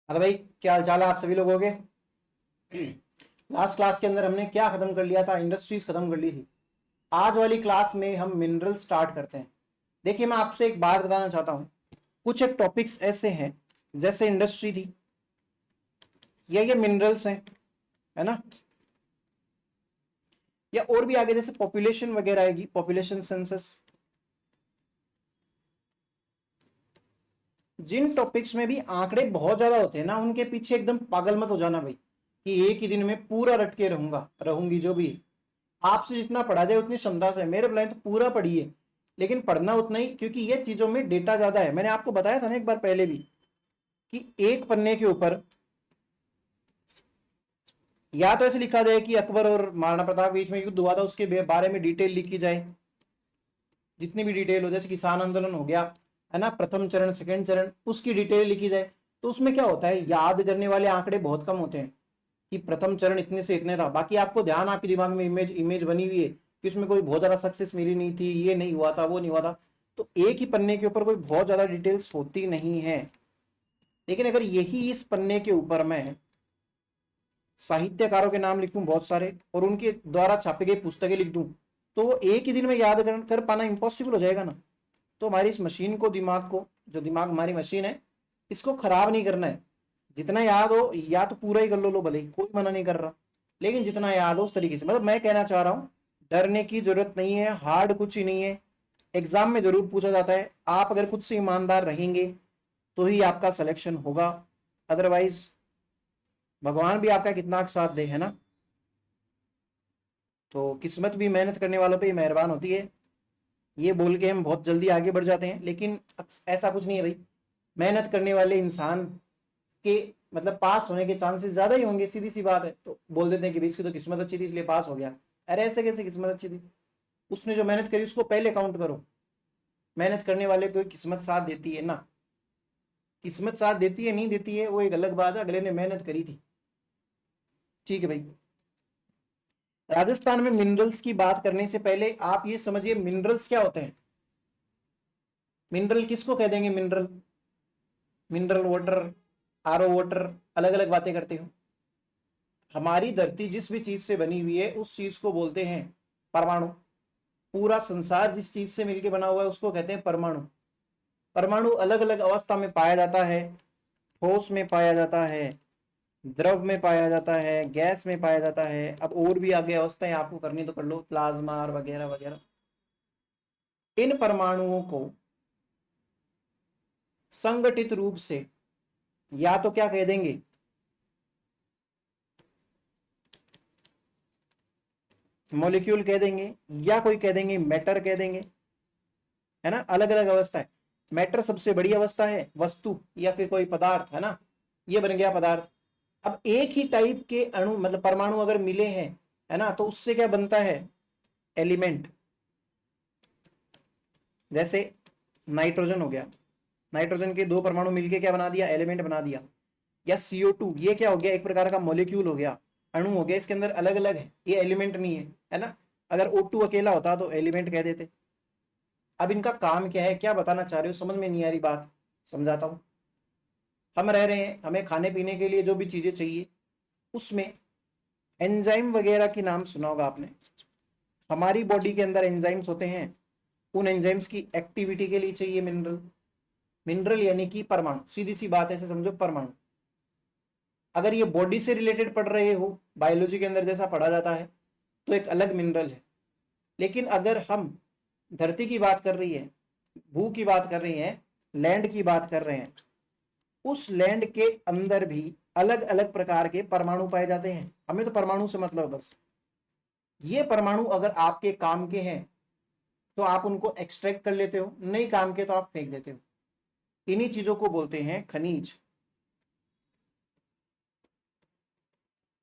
अरे भाई, क्या हाल चाल है आप सभी लोगों के। लास्ट क्लास के अंदर हमने क्या खत्म कर लिया था? इंडस्ट्रीज खत्म कर ली थी। आज वाली क्लास में हम मिनरल स्टार्ट करते हैं। देखिए, मैं आपसे एक बात बताना चाहता हूं। कुछ एक टॉपिक्स ऐसे हैं, जैसे इंडस्ट्री थी, ये मिनरल्स हैं, है ना। या और भी आगे जैसे पॉपुलेशन वगैरह आएगी, पॉपुलेशन सेंसस। जिन टॉपिक्स में भी आंकड़े बहुत ज्यादा होते हैं ना, उनके पीछे एकदम पागल मत हो जाना भाई, कि एक ही दिन में पूरा रट के रहूंगा रहूंगी। जो भी आपसे जितना पढ़ा जाए उतनी क्षमता से, मेरे प्लान तो पूरा पढ़िए, लेकिन पढ़ना उतना ही, क्योंकि ये चीजों में डेटा ज्यादा है। मैंने आपको बताया था ना एक बार पहले भी, कि एक पन्ने के ऊपर या तो ऐसे लिखा जाए कि अकबर और महाराणा प्रताप बीच में युद्ध हुआ था, उसके बारे में डिटेल लिखी जाए, जितनी भी डिटेल हो, जैसे किसान आंदोलन हो गया, है ना, प्रथम चरण सेकंड चरण, उसकी डिटेल लिखी जाए। तो उसमें क्या होता है, याद करने वाले आंकड़े बहुत कम होते हैं, कि प्रथम चरण इतने से इतने था। बाकी आपको ध्यान, आपके दिमाग में इमेज इमेज बनी हुई है कि उसमें कोई बहुत ज्यादा सक्सेस मिली नहीं थी, ये नहीं हुआ था, वो नहीं हुआ था। तो एक ही पन्ने के ऊपर कोई बहुत ज्यादा डिटेल्स होती नहीं है। लेकिन अगर यही इस पन्ने के ऊपर मैं साहित्यकारों के नाम लिखूं बहुत सारे, और उनके द्वारा छापी गई पुस्तकें लिख दूं, तो वो एक ही दिन में याद कर पाना इम्पॉसिबल हो जाएगा ना। तो हमारी इस मशीन को, दिमाग को, जो दिमाग हमारी मशीन है, इसको खराब नहीं करना है। जितना याद हो, या तो पूरा ही कर लो भले ही, कोई मना नहीं कर रहा, लेकिन जितना याद हो उस तरीके से। मतलब मैं कहना चाह रहा हूं, डरने की जरूरत नहीं है, हार्ड कुछ ही नहीं है। एग्जाम में जरूर पूछा जाता है, आप अगर खुद से ईमानदार रहेंगे तो ही आपका सिलेक्शन होगा। अदरवाइज भगवान भी आपका कितना साथ दे, है ना। तो किस्मत भी मेहनत करने वालों पे ही मेहरबान होती है। ये बोल के हम बहुत जल्दी आगे बढ़ जाते हैं, लेकिन ऐसा कुछ नहीं है भाई। मेहनत करने वाले इंसान के मतलब पास होने के चांसेस ज्यादा ही होंगे, सीधी सी बात है। तो बोल देते हैं कि भाई इसकी तो किस्मत अच्छी थी इसलिए पास हो गया। अरे ऐसे कैसे किस्मत अच्छी थी? उसने जो मेहनत करी उसको पहले काउंट करो। मेहनत करने वाले को किस्मत साथ देती है ना। किस्मत साथ देती है नहीं देती है वो एक अलग बात है, अगले ने मेहनत करी थी। ठीक है भाई। राजस्थान में मिनरल्स की बात करने से पहले आप ये समझिए, मिनरल्स क्या होते हैं। मिनरल किसको कह देंगे? Mineral, mineral water, RO water, अलग अलग बातें करते हो। हमारी धरती जिस भी चीज से बनी हुई है उस चीज को बोलते हैं परमाणु। पूरा संसार जिस चीज से मिलकर बना हुआ है उसको कहते हैं परमाणु। परमाणु अलग अलग अवस्था में पाया जाता है। ठोस में पाया जाता है, द्रव में पाया जाता है, गैस में पाया जाता है। अब और भी आगे अवस्थाएं आपको करनी तो कर लो, प्लाज्मा और वगैरह वगैरह। इन परमाणुओं को संगठित रूप से या तो क्या कह देंगे, मॉलिक्यूल कह देंगे, या कोई कह देंगे मैटर कह देंगे, है ना। अलग अलग अवस्था है। मैटर सबसे बड़ी अवस्था है, वस्तु या फिर कोई पदार्थ, है ना। ये बन गया पदार्थ। अब एक ही टाइप के अणु मतलब परमाणु अगर मिले हैं, है ना, तो उससे क्या बनता है? एलिमेंट। जैसे नाइट्रोजन हो गया, नाइट्रोजन के दो परमाणु मिलके क्या बना दिया? एलिमेंट बना दिया। या CO2, ये क्या हो गया? एक प्रकार का मॉलिक्यूल हो गया, अणु हो गया, इसके अंदर अलग अलग है, ये एलिमेंट नहीं है ना। अगर O2 अकेला होता तो एलिमेंट कह देते। अब इनका काम क्या है, क्या बताना चाह रहे हो, समझ में नहीं आ रही बात, समझाता हूं। हम रह रहे हैं, हमें खाने पीने के लिए जो भी चीजें चाहिए, उसमें एंजाइम वगैरह की नाम सुना होगा आपने। हमारी बॉडी के अंदर एंजाइम्स होते हैं, उन एंजाइम्स की एक्टिविटी के लिए चाहिए मिनरल। मिनरल यानी कि परमाणु, सीधी सी बात ऐसे समझो, परमाणु। अगर ये बॉडी से रिलेटेड पढ़ रहे हो, बायोलॉजी के अंदर जैसा पढ़ा जाता है, तो एक अलग मिनरल है। लेकिन अगर हम धरती की बात कर रही है, भू की बात कर रही है, लैंड की बात कर रहे हैं, उस लैंड के अंदर भी अलग अलग प्रकार के परमाणु पाए जाते हैं। हमें तो परमाणु से मतलब बस। ये परमाणु अगर आपके काम के हैं तो आप उनको एक्सट्रैक्ट कर लेते हो, नहीं काम के तो आप फेंक देते हो। इन्हीं चीजों को बोलते हैं खनिज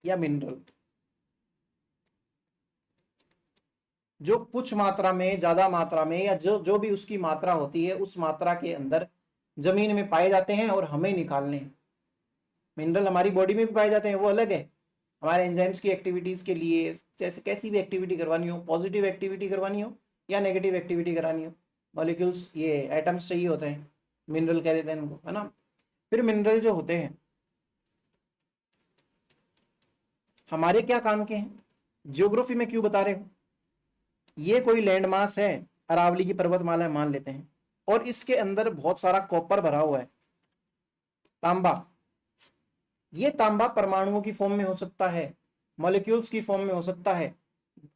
या मिनरल। जो कुछ मात्रा में, ज्यादा मात्रा में, या जो जो भी उसकी मात्रा होती है, उस मात्रा के अंदर जमीन में पाए जाते हैं और हमें निकालने हैं। मिनरल हमारी बॉडी में भी पाए जाते हैं, वो अलग है। हमारे एंजाइम्स की एक्टिविटीज के लिए, जैसे कैसी भी एक्टिविटी करवानी हो, पॉजिटिव एक्टिविटी करवानी हो या नेगेटिव एक्टिविटी करानी हो, मॉलिक्यूल्स, ये एटम्स चाहिए होते हैं, मिनरल कह देते हैं इनको, है ना। फिर मिनरल जो होते हैं हमारे क्या काम के हैं, ज्योग्राफी में क्यों बता रहे हो, ये कोई लैंडमास है, अरावली की पर्वतमाला है मान लेते हैं, और इसके अंदर बहुत सारा कॉपर भरा हुआ है, तांबा। ये तांबा परमाणुओं की फॉर्म में हो सकता है, मॉलिक्यूल्स की फॉर्म में हो सकता है,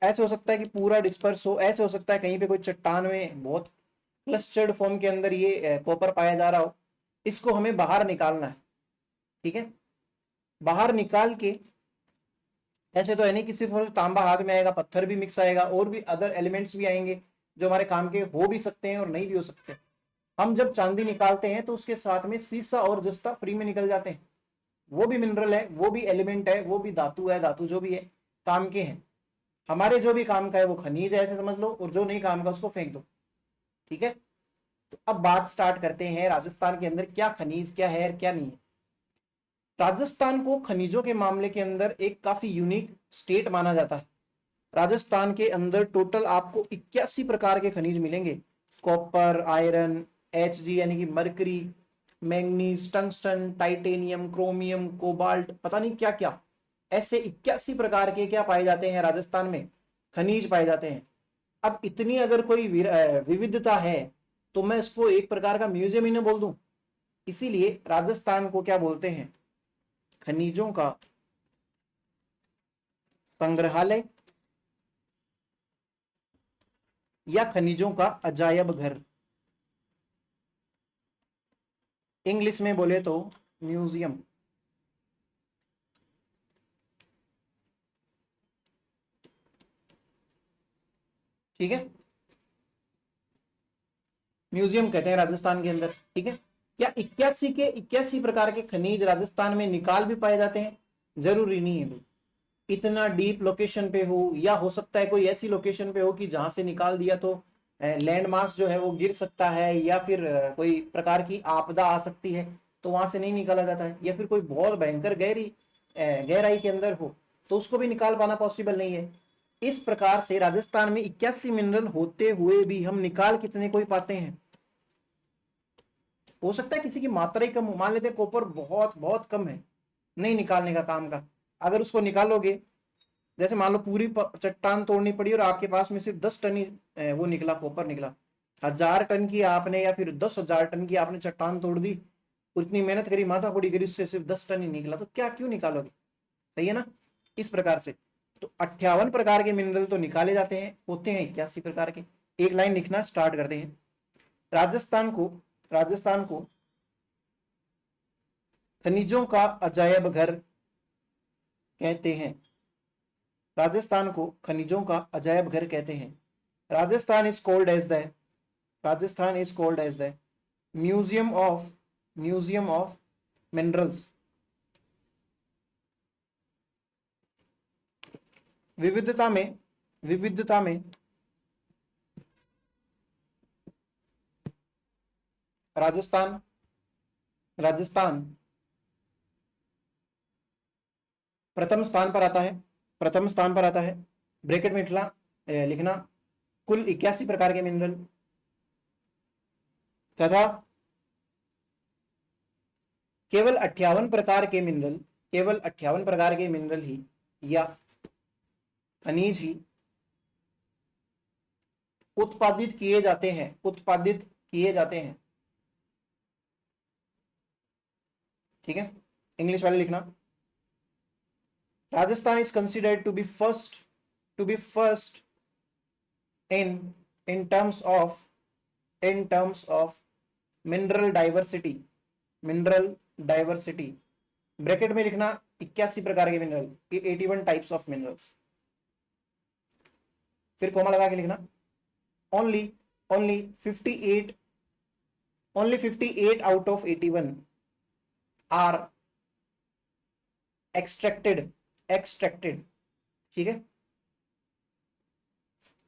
ऐसे हो सकता है कि पूरा डिस्पर्स हो, ऐसे हो सकता है कहीं पे कोई चट्टान में बहुत क्लस्टर्ड फॉर्म के अंदर ये कॉपर पाया जा रहा हो। इसको हमें बाहर निकालना है, ठीक है। बाहर निकाल के, ऐसे तो है नहीं कि सिर्फ तांबा हाथ में आएगा, पत्थर भी मिक्स आएगा और भी अदर एलिमेंट्स भी आएंगे जो हमारे काम के हो भी सकते हैं और नहीं भी हो सकते। हम जब चांदी निकालते हैं तो उसके साथ में सीसा और जस्ता फ्री में निकल जाते हैं, वो भी मिनरल है, वो भी एलिमेंट है, वो भी धातु है, धातु जो भी है काम के हैं। हमारे जो भी काम का है वो खनिज है ऐसे समझ लो, और जो नहीं काम का उसको फेंक दो, ठीक है। तो अब बात स्टार्ट करते हैं राजस्थान के अंदर क्या खनिज क्या है क्या नहीं है। राजस्थान को खनिजों के मामले के अंदर एक काफी यूनिक स्टेट माना जाता है। राजस्थान के अंदर टोटल आपको 81 प्रकार के खनिज मिलेंगे, कॉपर, आयरन, Hg यानी कि mercury, manganese, tungsten, titanium, chromium, cobalt, पता नहीं क्या क्या, ऐसे 81 प्रकार के क्या पाए जाते हैं राजस्थान में, खनिज पाए जाते हैं। अब इतनी अगर कोई विविधता है तो मैं इसको एक प्रकार का म्यूजियम ही ना बोल दूं। इसीलिए राजस्थान को क्या बोलते हैं, खनिजों का संग्रहालय या खनिजों का अजायब घर। इंग्लिश में बोले तो म्यूजियम। ठीक है, म्यूजियम कहते हैं राजस्थान के अंदर, ठीक है। क्या 81 के 81 प्रकार के खनिज राजस्थान में निकाल भी पाए जाते हैं, जरूरी नहीं है भाई इतना डीप लोकेशन पे हो, या हो सकता है कोई ऐसी लोकेशन पे हो कि जहां से निकाल दिया तो लैंड मास जो है वो गिर सकता है, या फिर कोई प्रकार की आपदा आ सकती है तो वहां से नहीं निकाला जाता है, या फिर कोई बहुत भयंकर गहराई के अंदर हो तो उसको भी निकाल पाना पॉसिबल नहीं है। इस प्रकार से राजस्थान में 81 मिनरल होते हुए भी हम निकाल कितने कोई पाते हैं, हो सकता है किसी की मात्रा ही कम हो, मान लेते हैं कॉपर बहुत बहुत कम है, नहीं निकालने का काम का, अगर उसको निकालोगे, जैसे मान लो पूरी चट्टान तोड़नी पड़ी और आपके पास में सिर्फ 10 टन ही वो निकला, कॉपर निकला, 1000 टन की आपने या फिर 10,000 टन की आपने चट्टान तोड़ दी और इतनी मेहनत करी, माथा पड़ी करी, उससे सिर्फ 10 टन ही निकला, तो क्या क्यों निकालोगे, सही है ना। इस प्रकार से तो 58 प्रकार के मिनरल तो निकाले जाते हैं, होते हैं 81 प्रकार के। एक लाइन लिखना स्टार्ट करते हैं। राजस्थान को खनिजों का अजायब घर कहते हैं। राजस्थान को खनिजों का अजायब घर कहते हैं। Rajasthan is called as the museum of minerals. विविधता में राजस्थान प्रथम स्थान पर आता है। ब्रैकेट में लिखना कुल 81 प्रकार के मिनरल तथा केवल 58 प्रकार के मिनरल ही या खनिज ही उत्पादित किए जाते हैं। ठीक है, इंग्लिश वाले लिखना। Rajasthan is considered to be first in terms of mineral diversity. Bracket में लिखना 81 प्रकार के मिनरल, 81 टाइप्स ऑफ मिनरल्स, फिर कोमा लगा के लिखना only 58 out of 81 are extracted. ठीक है,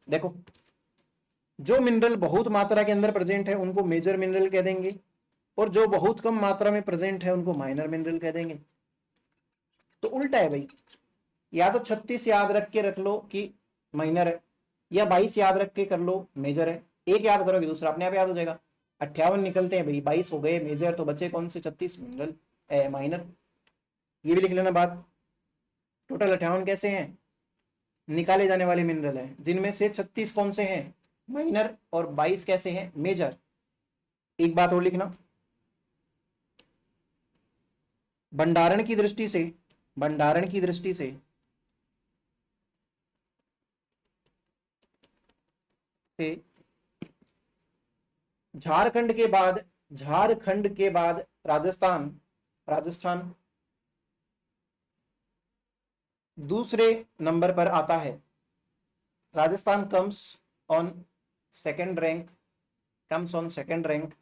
देखो जो मिनरल बहुत मात्रा के अंदर प्रेजेंट है उनको मेजर मिनरल कह देंगे, और जो बहुत कम मात्रा में प्रेजेंट है उनको माइनर मिनरल कह देंगे। तो उल्टा है भाई, या तो 36 याद रख के रख लो कि माइनर है, या 22 याद रख के कर लो मेजर है। एक याद करोगे दूसरा अपने आप याद हो जाएगा। 58 निकलते हैं भाई, 22 हो गए मेजर, तो बचे कौन से 36 मिनरल माइनर। ये भी लिख लेना बात। टोटल 58 कैसे हैं निकाले जाने वाले मिनरल हैं, जिनमें से 36 कौन से हैं माइनर और 22 कैसे हैं मेजर। एक बात और लिखना, भंडारण की दृष्टि से, भंडारण की दृष्टि से झारखंड के बाद, झारखंड के बाद राजस्थान, राजस्थान दूसरे नंबर पर आता है। Rajasthan comes on second rank, comes on second rank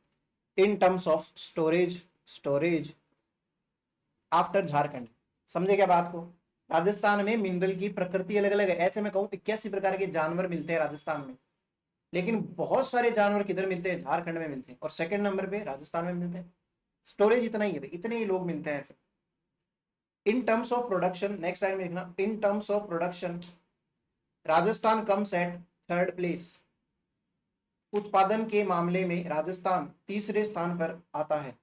in terms of storage, storage after Jharkhand. समझे क्या बात को? राजस्थान में मिनरल की प्रकृति अलग अलग है। ऐसे मैं कहूं 81 प्रकार के जानवर मिलते हैं राजस्थान में, लेकिन बहुत सारे जानवर किधर मिलते हैं? झारखंड में मिलते हैं, और सेकंड नंबर पे राजस्थान में मिलते हैं। स्टोरेज इतना ही है, इतने ही लोग मिलते हैं ऐसे। In terms of production, next time लिखना, in terms of production Rajasthan comes at third place. उत्पादन के मामले में राजस्थान तीसरे स्थान पर आता है।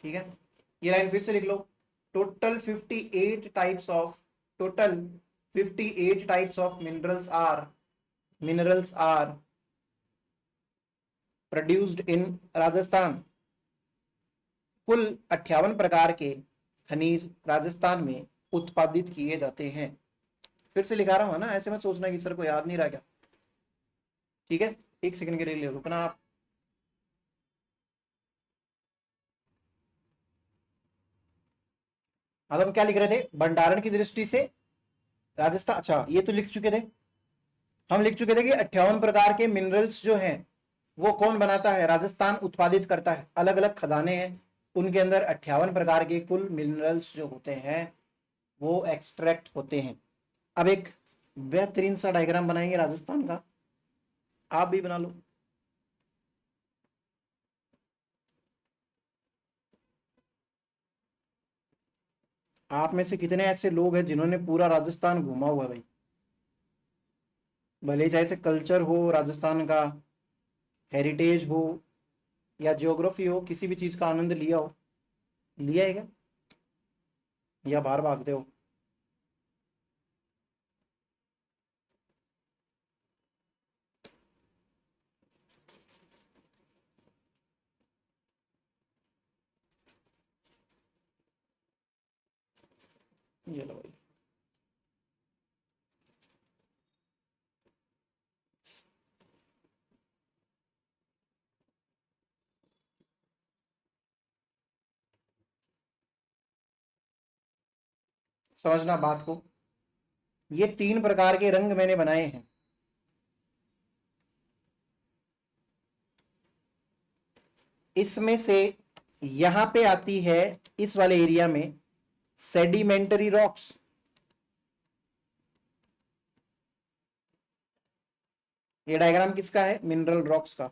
ठीक है, ये लाइन फिर से लिख लो। Total 58 types of, total 58 types of minerals are produced in Rajasthan. कुल 58 प्रकार के खनिज राजस्थान में उत्पादित किए जाते हैं। फिर से लिखा रहा हूं ना, ऐसे मत सोचना कि सर को याद नहीं रहा क्या। ठीक है, एक सेकंड के लिए रुकना आप। अब हम क्या लिख रहे थे? भंडारण की दृष्टि से राजस्थान, अच्छा ये तो लिख चुके थे, हम लिख चुके थे कि 58 प्रकार के मिनरल्स जो हैं वो कौन बनाता है? राजस्थान उत्पादित करता है। अलग अलग खदानें हैं, उनके अंदर 58 प्रकार के कुल मिनरल्स जो होते हैं वो एक्सट्रैक्ट होते हैं। अब एक बेहतरीन सा डायग्राम बनाएंगे राजस्थान का, आप भी बना लो। आप में से कितने ऐसे लोग हैं जिन्होंने पूरा राजस्थान घूमा हुआ है भाई? भले चाहे से कल्चर हो, राजस्थान का हेरिटेज हो या ज्योग्राफी हो, किसी भी चीज का आनंद लिया हो। लिया है क्या, या बाहर भागते हो? ये लो भाई, समझना बात को। ये 3 प्रकार के रंग मैंने बनाए हैं। इसमें से यहां पे आती है, इस वाले एरिया में सेडिमेंटरी रॉक्स। ये डायग्राम किसका है? मिनरल रॉक्स का।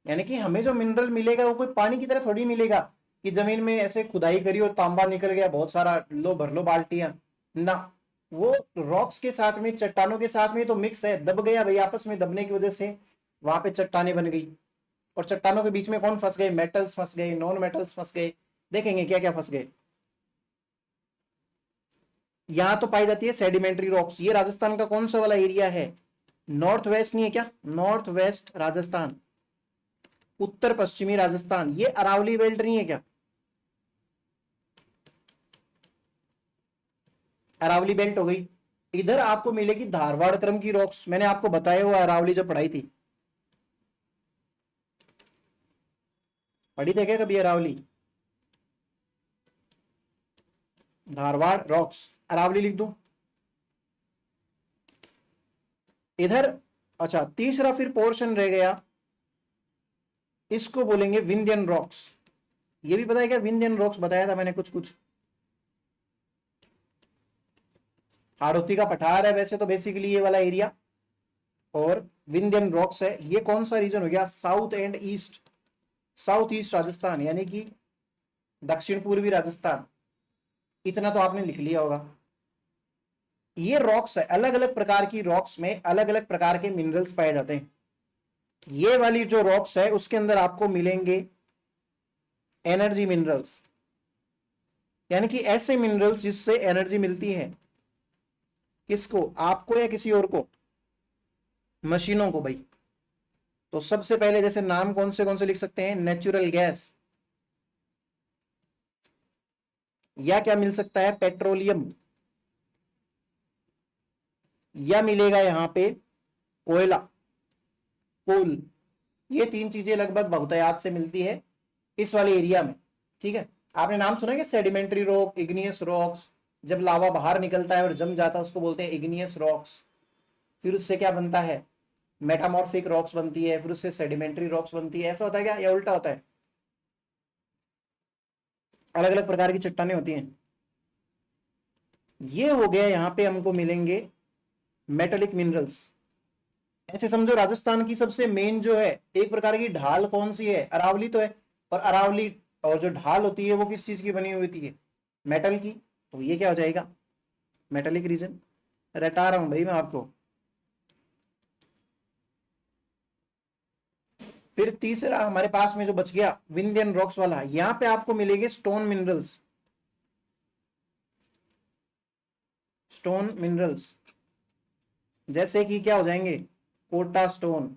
यानी कि हमें जो मिनरल मिलेगा वो कोई पानी की तरह थोड़ी मिलेगा कि जमीन में ऐसे खुदाई करी और तांबा निकल गया बहुत सारा, लो भर लो बाल्टियां ना। वो रॉक्स के साथ में, चट्टानों के साथ में तो मिक्स है, दब गया भाई, आपस में दबने की वजह से वहां पे चट्टाने बन गई। और चट्टानों के बीच में कौन फंस गए? मेटल्स फंस गए, नॉन मेटल्स फंस गए, देखेंगे क्या क्या फंस गए। यहां तो पाई जाती है सेडिमेंट्री रॉक्स। ये राजस्थान का कौन सा वाला एरिया है? नॉर्थ वेस्ट नहीं है क्या? नॉर्थ वेस्ट राजस्थान, उत्तर पश्चिमी राजस्थान। ये अरावली बेल्ट नहीं है क्या? अरावली बेल्ट हो गई। इधर आपको मिलेगी धारवाड़ क्रम की रॉक्स। मैंने आपको बताया हुआ अरावली जो पढ़ाई थी, पढ़ी थे क्या कभी अरावली? धारवाड़ रॉक्स, अरावली लिख दूं इधर। अच्छा, तीसरा फिर पोर्शन रह गया, इसको बोलेंगे विंध्यन रॉक्स। ये भी पता है क्या? विंध्यन रॉक्स बताया था मैंने कुछ कुछ। हाड़ौती का पठार है वैसे तो बेसिकली ये वाला एरिया, और विंध्यन रॉक्स है। ये कौन सा रीजन हो गया? South and east, south east Rajasthan, यानी कि दक्षिण पूर्वी राजस्थान। इतना तो आपने लिख लिया होगा। ये रॉक्स है, अलग अलग प्रकार की रॉक्स में अलग अलग प्रकार के मिनरल्स पाए जाते हैं। ये वाली जो रॉक्स है उसके अंदर आपको मिलेंगे एनर्जी मिनरल्स, यानी कि ऐसे मिनरल्स जिससे एनर्जी मिलती है। किसको? आपको या किसी और को? मशीनों को भाई। तो सबसे पहले जैसे नाम कौन से लिख सकते हैं? नेचुरल गैस, या क्या मिल सकता है? पेट्रोलियम, या मिलेगा यहां पे कोयला, कोल। ये तीन चीजें लगभग बहुतायत से मिलती है इस वाले एरिया में। ठीक है, आपने नाम सुना है कि सेडिमेंट्री रॉक, इग्नियस रॉक्स। जब लावा बाहर निकलता है और जम जाता है उसको बोलते हैं इग्नियस रॉक्स। फिर उससे क्या बनता है? मेटामॉर्फिक रॉक्स बनती है, फिर उससे सेडिमेंट्री रॉक्स बनती है। ऐसा होता है क्या, या उल्टा होता है? अलग अलग प्रकार की चट्टानें होती हैं। ये हो गया, यहां पे हमको मिलेंगे मेटेलिक मिनरल्स। ऐसे समझो राजस्थान की सबसे मेन जो है एक प्रकार की ढाल कौन सी है? अरावली तो है। और अरावली और जो ढाल होती है वो किस चीज की बनी हुई होती है? मेटल की। तो ये क्या हो जाएगा? Metallic region. रटा रहा हूं भाई मैं आपको। फिर तीसरा हमारे पास में जो बच गया विंध्यन रॉक्स वाला, यहां पे आपको मिलेंगे स्टोन मिनरल्स। स्टोन मिनरल्स जैसे कि क्या हो जाएंगे? कोटा स्टोन,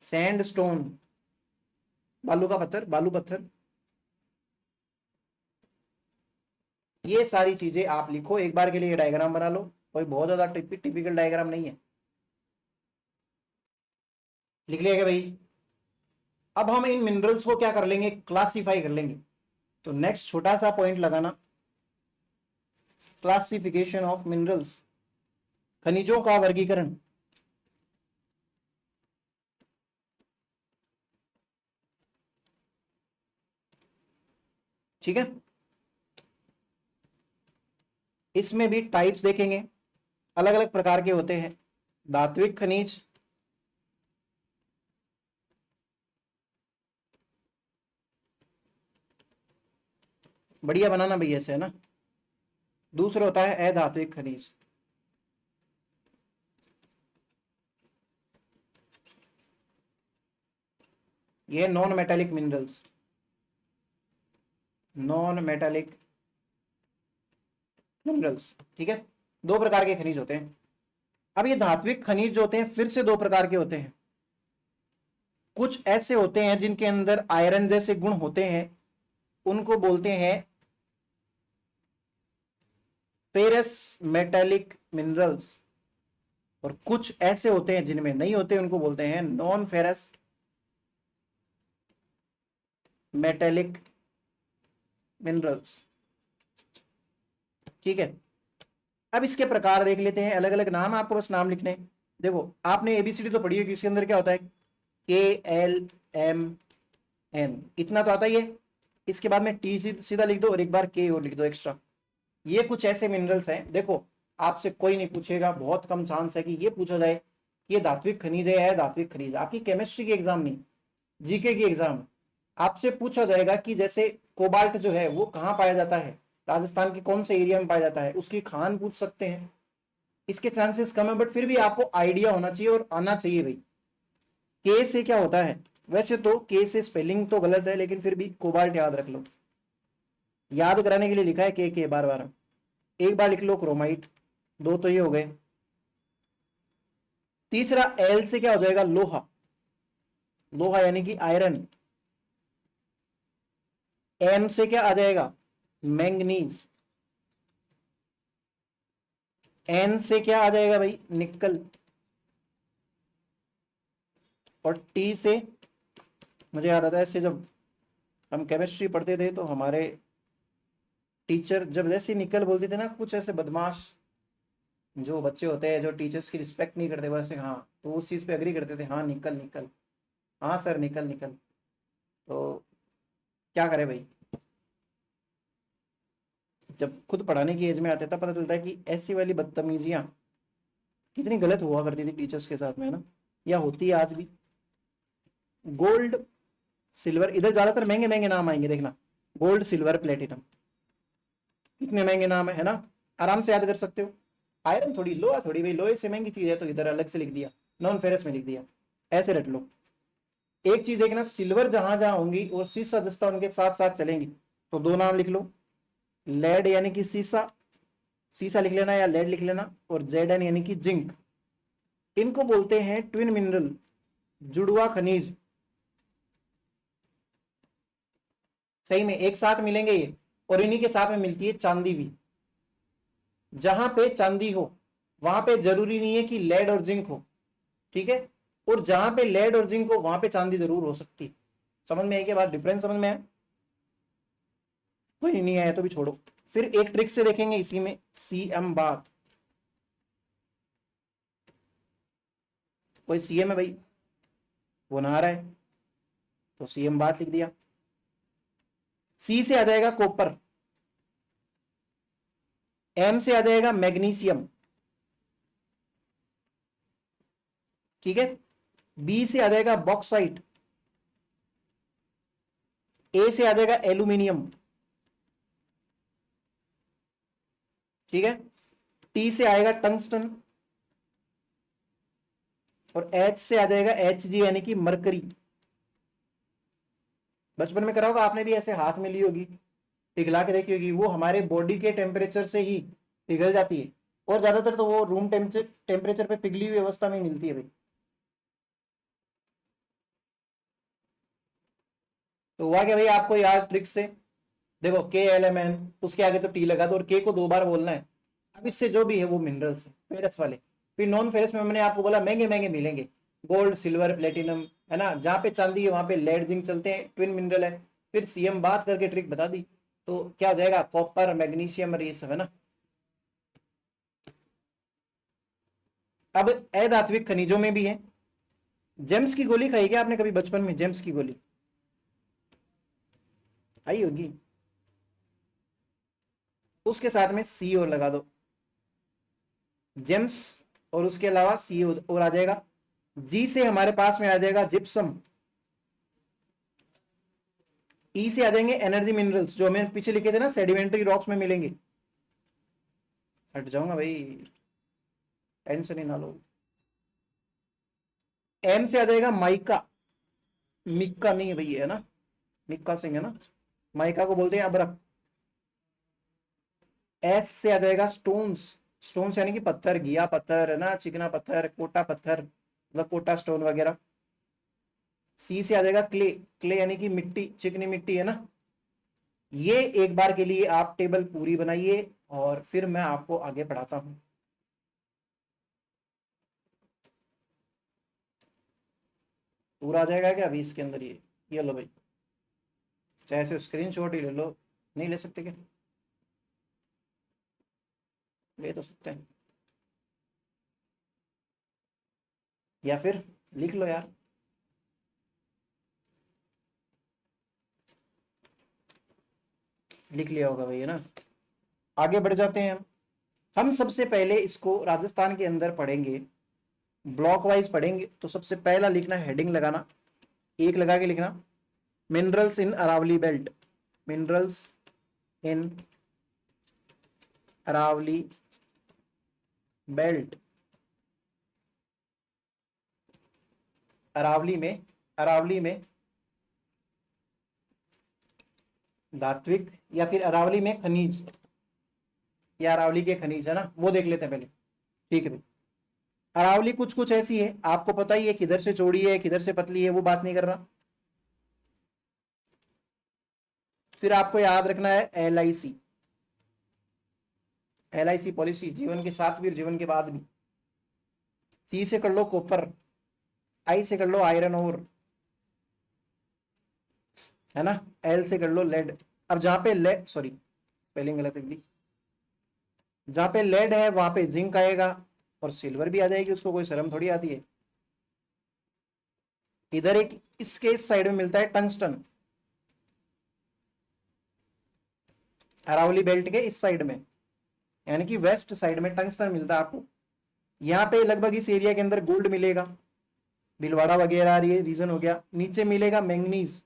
सैंड स्टोन, बालू का पत्थर, बालू पत्थर। ये सारी चीजें आप लिखो एक बार के लिए, डायग्राम बना लो। कोई बहुत ज्यादा टिपिकल डायग्राम नहीं है। लिख लिया क्या भाई? अब हम इन मिनरल्स को क्या कर लेंगे? क्लासिफाई कर लेंगे। तो नेक्स्ट छोटा सा पॉइंट लगाना, क्लासिफिकेशन ऑफ मिनरल्स, खनिजों का वर्गीकरण। ठीक है, इसमें भी टाइप्स देखेंगे, अलग अलग प्रकार के होते हैं। धात्विक खनिज, बढ़िया बनाना भैया से, है ना। दूसरा होता है अधात्विक खनिज। ये non metallic minerals, non metallic minerals. ठीक है, दो प्रकार के खनिज होते हैं। अब ये धात्विक खनिज जो होते हैं फिर से दो प्रकार के होते हैं। कुछ ऐसे होते हैं जिनके अंदर आयरन जैसे गुण होते हैं, उनको बोलते हैं फेरस मेटालिक मिनरल्स। और कुछ ऐसे होते हैं जिनमें नहीं होते, उनको बोलते हैं नॉन फेरस मेटालिक मिनरल्स। ठीक है, अब इसके प्रकार देख लेते हैं, अलग अलग नाम, आपको बस नाम लिखने हैं। देखो आपने एबीसीडी तो पढ़ी होगी, इसके अंदर क्या होता है? के एल एम एन, इतना तो आता ही है। इसके बाद में टी सीधा लिख दो और एक बार के और लिख दो एक्स्ट्रा। ये कुछ ऐसे मिनरल्स हैं, देखो आपसे कोई नहीं पूछेगा, बहुत कम चांस है कि ये पूछा जाए कि ये धात्विक खनिज है धात्विक खनिज। आपकी केमिस्ट्री की एग्जाम नहीं, जीके की एग्जाम। आपसे पूछा जाएगा कि जैसे कोबाल्ट जो है वो कहाँ पाया जाता है, राजस्थान के कौन से एरिया में पाया जाता है, उसकी खान पूछ सकते हैं। इसके चांसेस कम है, बट फिर भी आपको आइडिया होना चाहिए और आना चाहिए भाई। के से क्या होता है? वैसे तो के से स्पेलिंग तो गलत है, लेकिन फिर भी कोबाल्ट याद रख लो। याद कराने के लिए लिखा है के बार बार। एक बार लिख लो क्रोमाइट, दो तो ये हो गए। तीसरा एल से क्या हो जाएगा? लोहा, लोहा यानी कि आयरन। एम से क्या आ जाएगा? मैंगनीज। एन से क्या आ जाएगा भाई? निकल। और टी से मुझे याद आता है, ऐसे जब हम केमिस्ट्री पढ़ते थे तो हमारे टीचर जब जैसे निकल बोलते थे ना, कुछ ऐसे बदमाश जो बच्चे होते हैं जो टीचर्स की रिस्पेक्ट नहीं करते, वैसे हाँ, तो उस चीज़ पे एग्री करते थे, हाँ निकल निकल, हाँ सर निकल निकल। तो क्या करें भाई, जब खुद पढ़ाने की एज में आते तब पता चलता है कि ऐसी वाली बदतमीजियाँ कितनी गलत हुआ करती थी टीचर्स के साथ में, है ना, या होती है आज भी। गोल्ड सिल्वर, इधर ज्यादातर महंगे महंगे नाम आएंगे, देखना। गोल्ड सिल्वर प्लेटिनम, कितने महंगे नाम है ना, आराम से याद कर सकते हो। आयरन थोड़ी, लोहा थोड़ी भाई, लोहे से महंगी चीज है तो इधर अलग से लिख दिया, नॉन फेरस में लिख दिया, ऐसे रट लो। एक चीज देखना, सिल्वर जहां जहां होंगी और सीसा जस्ता उनके साथ साथ चलेंगी, तो दो नाम लिख लो, लेड यानी कि सीसा, सीसा लिख लेना या लेड लिख लेना, और जेडन यानी कि जिंक। इनको बोलते हैं ट्विन मिनरल, जुड़वा खनिज। सही में एक साथ मिलेंगे ये, और इन्हीं के साथ में मिलती है चांदी भी। जहां पे चांदी हो वहां पे जरूरी नहीं है कि लेड और जिंक हो, ठीक है, और जहां पे लेड और जिंक हो वहां पे चांदी जरूर हो सकती। समझ में आई क्या बात, डिफरेंस समझ में आया? कोई नहीं आया तो भी छोड़ो। फिर एक ट्रिक से देखेंगे इसी में, सीएम बात। कोई सीएम है भाई, वो नहा रहा है, तो सीएम बात लिख दिया। सी से आ जाएगा कॉपर, एम से आ जाएगा मैग्नीशियम, ठीक है, बी से आ जाएगा बॉक्साइट, ए से आ जाएगा एल्यूमिनियम, ठीक है, टी से आएगा टंगस्टन, और एच से आ जाएगा एच जी यानी कि मरकरी। बचपन में करा होगा आपने भी, ऐसे हाथ में ली होगी, पिघला के देखी होगी, वो हमारे बॉडी के टेम्परेचर से ही पिघल जाती है, और ज्यादातर तो वो रूम टेम्परेचर पे पिघली हुई अवस्था में मिलती है भाई। तो हुआ क्या भाई आपको याद ट्रिक से, देखो के एल एम एन, उसके आगे तो टी लगा दो, और के को दो बार बोलना है। अब इससे जो भी है वो मिनरल्स है, फेरस वाले। फिर नॉन फेरस में मैंने आपको बोला महंगे महंगे मिलेंगे, गोल्ड सिल्वर प्लेटिनम, है ना, जहाँ पे चांदी है वहां पे लेड जिंक चलते हैं, ट्विन मिनरल है। फिर सीएम बात करके ट्रिक बता दी, तो क्या हो जाएगा, कॉपर मैग्नीशियम और ये सब, है ना। अब अधात्विक खनिजों में भी है, जेम्स की गोली खाई क्या आपने कभी बचपन में, जेम्स की गोली आई होगी, उसके साथ में सी और लगा दो, जेम्स, और उसके अलावा सी और आ जाएगा। जी से हमारे पास में आ जाएगा जिप्सम, ई से आ जाएंगे एनर्जी मिनरल्स, जो हमें पीछे लिखे थे ना सेडिमेंट्री रॉक्स में मिलेंगे। हट जाऊंगा भाई, टेंशन ही ना लो। एम से आ जाएगा माइका, मिक्का नहीं है भैया, है ना, मिक्का सिंह है ना, माइका को बोलते हैं अबरक। एस से आ जाएगा स्टोन्स, स्टोन्स यानी कि पत्थर, घिया पत्थर, है ना, चिकना पत्थर, कोटा पत्थर, मतलब कोटा स्टोन वगैरह। सी से आ जाएगा क्ले, क्ले यानी कि मिट्टी, चिकनी मिट्टी, है ना। ये एक बार के लिए आप टेबल पूरी बनाइए, और फिर मैं आपको आगे पढ़ाता हूं। पूरा आ जाएगा क्या अभी इसके अंदर, ये लो भाई, चाहे से स्क्रीनशॉट ही ले लो, नहीं ले सकते क्या, ले तो सकते हैं, या फिर लिख लो यार। लिख लिया होगा भाई, है ना। आगे बढ़ जाते हैं हम सबसे पहले इसको राजस्थान के अंदर पढ़ेंगे, ब्लॉक वाइज पढ़ेंगे। तो सबसे पहला लिखना, हेडिंग लगाना, एक लगा के लिखना, minerals in Aravalli belt, minerals in Aravalli belt. Aravalli में, अरावली में धात्विक, या फिर अरावली में खनिज, या अरावली के खनिज, है ना, वो देख लेते हैं पहले, ठीक है भाई। अरावली कुछ कुछ ऐसी है, आपको पता ही है किधर से चौड़ी है किधर से पतली है, वो बात नहीं कर रहा। फिर आपको याद रखना है L I C, L I C policy, जीवन के साथ भी और जीवन के बाद भी। सी से कर लो कॉपर, आई से कर लो आयरन और, है ना, एल से कर लो लेड। अब जहां पे लेड, सॉरी स्पेलिंग गलत लिख दी, जहां पे लेड है वहां पे जिंक आएगा, और सिल्वर भी आ जाएगी, उसको कोई शर्म थोड़ी आती है। इधर एक इसके इस साइड में मिलता है टंगस्टन, अरावली बेल्ट के इस साइड में, यानी कि वेस्ट साइड में टंगस्टन मिलता है आपको। यहाँ पे लगभग इस एरिया के अंदर गोल्ड मिलेगा, भीलवाड़ा वगैरह ये रीजन हो गया। नीचे मिलेगा मैंगनीज।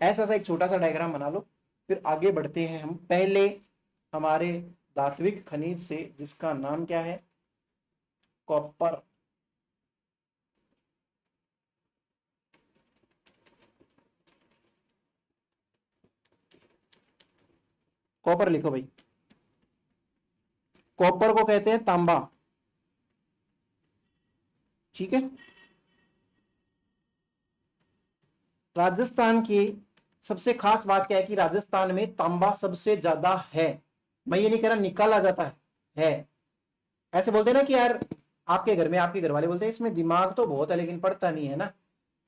ऐसा सा एक छोटा सा डायग्राम बना लो। फिर आगे बढ़ते हैं हम पहले हमारे धात्विक खनिज से, जिसका नाम क्या है, कॉपर। कॉपर लिखो भाई, कॉपर को कहते हैं तांबा। ठीक है। राजस्थान की सबसे खास बात क्या है कि राजस्थान में तांबा सबसे ज्यादा है। मैं ये नहीं कह रहा निकाला जाता है। ऐसे बोलते हैं ना कि यार आपके घर में आपके घर वाले बोलते हैं इसमें दिमाग तो बहुत है लेकिन पढ़ता नहीं है ना,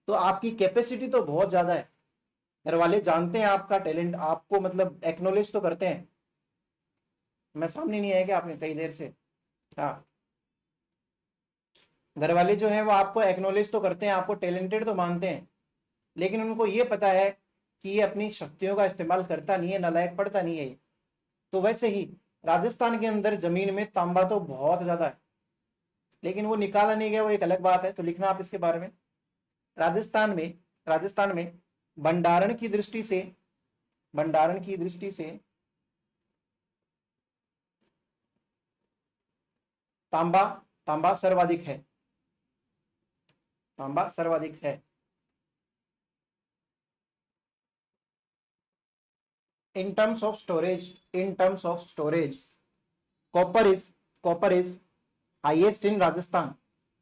तो आपकी कैपेसिटी तो बहुत ज्यादा है। घर वाले जानते हैं आपका टैलेंट, आपको मतलब एक्नोलेज तो करते हैं। मैं सामने नहीं आया कि आपने कई देर से। हाँ, घर वाले जो है वो आपको एक्नोलेज तो करते हैं, आपको टैलेंटेड तो मानते हैं, लेकिन उनको ये पता है कि ये अपनी शक्तियों का इस्तेमाल करता नहीं है, नालायक पढ़ता नहीं है ये। तो वैसे ही राजस्थान के अंदर जमीन में तांबा तो बहुत ज्यादा है, लेकिन वो निकाला नहीं गया, वो एक अलग बात है। तो लिखना आप इसके बारे में। राजस्थान में, राजस्थान में भंडारण की दृष्टि से, भंडारण की दृष्टि से तांबा, तांबा सर्वाधिक है, तांबा सर्वाधिक है। इन terms of storage, in terms of storage copper is, copper is highest in Rajasthan.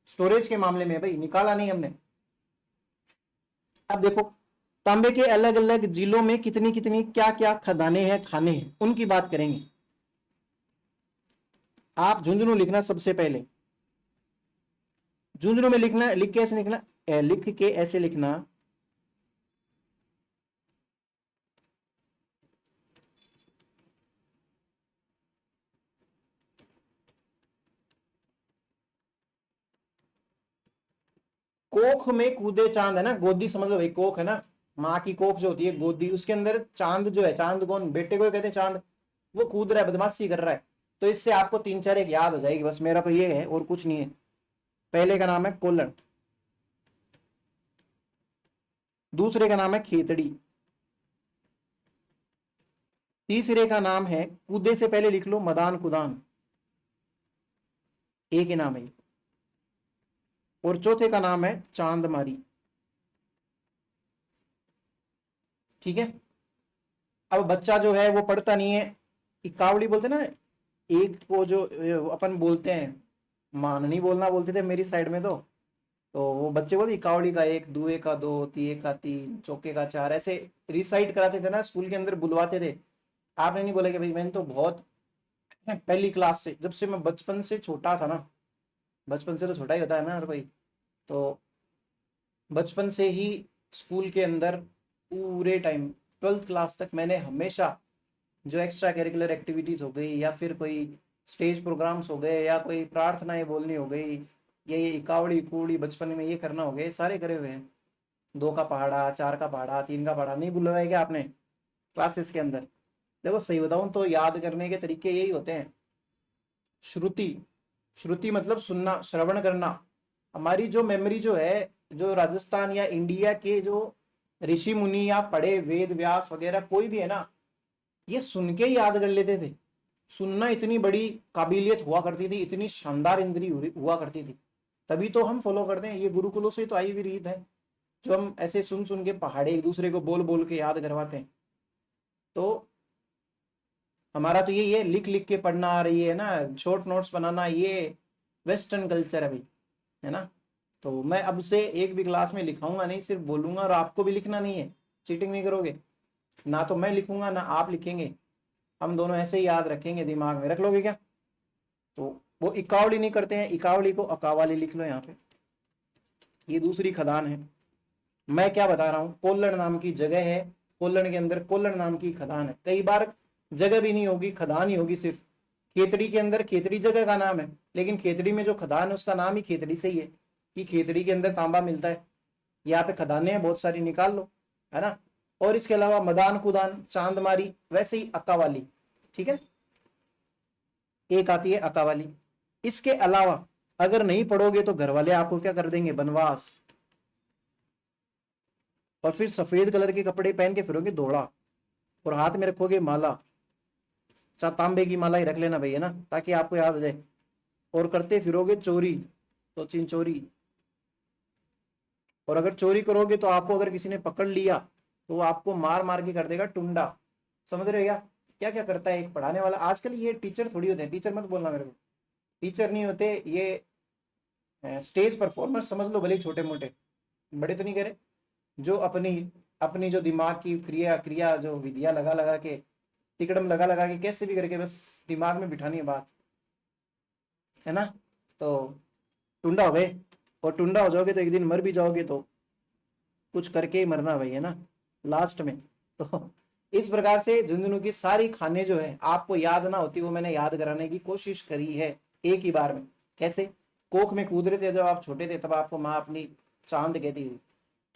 Storage के मामले में भाई, निकाला नहीं हमने। अब देखो तांबे के अलग अलग जिलों में कितनी कितनी क्या क्या खदानें हैं, खाने हैं, उनकी बात करेंगे। आप झुंझुनू लिखना सबसे पहले। झुंझुनू में लिखना, लिख के ऐसे लिखना, लिख के ऐसे लिखना, कोख में कूदे चांद, है ना, गोदी समझ लो भाई, कोख है ना, माँ की कोख जो होती है गोदी, उसके अंदर चांद जो है, चांद कौन, बेटे को कहते हैं चांद, वो कूद रहा है, बदमाशी कर रहा है। तो इससे आपको तीन चार एक याद हो जाएगी, बस मेरा तो ये है और कुछ नहीं है। पहले का नाम है कोल्लण, दूसरे का नाम है खेतड़ी, तीसरे का नाम है, कूदे से पहले लिख लो, मदान कुदान, एक ही नाम है, और चौथे का नाम है चांदमारी। ठीक है। अब बच्चा जो है वो पढ़ता नहीं है, इकावली बोलते ना, एक को जो अपन बोलते हैं, मान नहीं बोलना बोलते थे मेरी साइड में। तो वो बच्चे बोलते इकावली का एक, दुए का दो, तिये का तीन, चौके का चार, ऐसे रिसाइट कराते थे ना स्कूल के अंदर, बुलवाते थे। आपने नहीं बोला कि भाई मैंने तो बहुत पहली क्लास से, जब से मैं बचपन से छोटा था ना, बचपन से तो छोटा ही होता है ना हर कोई, तो बचपन से ही स्कूल के अंदर पूरे टाइम 12th क्लास तक मैंने हमेशा जो एक्स्ट्रा करिकुलर एक्टिविटीज हो गई, या फिर कोई स्टेज प्रोग्राम्स हो गए, या कोई प्रार्थनाएं बोलनी हो गई, या ये इकावड़ी कूड़ी बचपन में ये करना हो गया, ये सारे करे हुए हैं। दो का पहाड़ा, चार का पहाड़ा, तीन का पहाड़ा नहीं बुलवाया क्या आपने क्लासेस के अंदर? देखो सही बताऊं तो याद करने के तरीके यही होते हैं। श्रुति, श्रुति मतलब सुनना, श्रवण करना। हमारी जो मेमोरी जो है, जो राजस्थान या इंडिया के जो ऋषि मुनि या पढ़े वेद व्यास वगैरह कोई भी है ना, ये सुन के ही याद कर लेते थे। सुनना इतनी बड़ी काबिलियत हुआ करती थी, इतनी शानदार इंद्री हुआ करती थी, तभी तो हम फॉलो करते हैं। ये गुरुकुलों से तो आई हुई रीत है, जो हम ऐसे सुन सुन के पहाड़े एक दूसरे को बोल बोल के याद करवाते हैं। तो हमारा तो यही है, लिख लिख के पढ़ना आ रही है ना, शॉर्ट नोट्स बनाना, ये वेस्टर्न कल्चर है भाई, है ना। तो मैं अब से एक भी क्लास में लिखाऊंगा नहीं, सिर्फ बोलूंगा, और आपको भी लिखना नहीं है। चीटिंग नहीं करोगे ना, तो मैं लिखूंगा ना आप लिखेंगे, हम दोनों ऐसे ही याद रखेंगे, दिमाग में रख लोगे क्या? तो वो इकावली नहीं करते हैं, इकावली को अकावाली लिख लो यहाँ पे। ये दूसरी खदान है। मैं क्या बता रहा हूँ, कोल्लण नाम की जगह है, कोल्लण के अंदर कोल्लण नाम की खदान है। कई बार जगह भी नहीं होगी, खदान ही होगी सिर्फ। खेतड़ी के अंदर खेतड़ी जगह का नाम है, लेकिन खेतड़ी में जो खदान है उसका नाम ही खेतड़ी से ही है, कि खेतड़ी के अंदर तांबा मिलता है। यहाँ पे खदानें हैं बहुत सारी, निकाल लो, है ना। और इसके अलावा मदान कुदान, चांदमारी, वैसे ही अक्कावाली। ठीक है, एक आती है अक्कावाली। इसके अलावा अगर नहीं पढ़ोगे तो घर वाले आपको क्या कर देंगे, बनवास, और फिर सफेद कलर के कपड़े पहन के फिरोगे दौड़ा, और हाथ में रखोगे माला, तांबे की माला ही रख लेना भैया ना, ताकि आपको याद हो जाए। और करते फिरोगे चोरी, तो चिंचोरी। और अगर चोरी करोगे तो आपको अगर किसी ने पकड़ लिया तो वो आपको मार मार के कर देगा टुंडा, समझ रहे क्या? क्या क्या करता है एक पढ़ाने वाला। आजकल ये टीचर थोड़ी होते हैं, टीचर मत बोलना मेरे को, टीचर नहीं होते ये, स्टेज परफॉर्मर समझ लो, भले ही छोटे मोटे, बड़े तो नहीं करे, जो अपनी अपनी जो दिमाग की क्रिया क्रिया जो विधियां लगा लगा के, तिकड़म लगा लगा के, कैसे भी करके बस दिमाग में बिठानी है बात, है ना। तो टुंडा हो गए, और टुंडा हो जाओगे तो एक दिन मर भी जाओगे तो कुछ करके ही मरना भाई, है ना, लास्ट में। तो इस प्रकार से झुंझुनू की सारी खाने जो है आपको याद ना होती, वो मैंने याद कराने की कोशिश करी है एक ही बार में। कैसे, कोख में कूद रहे थे जब आप छोटे थे, तब आपको माँ अपनी चांद कहती थी,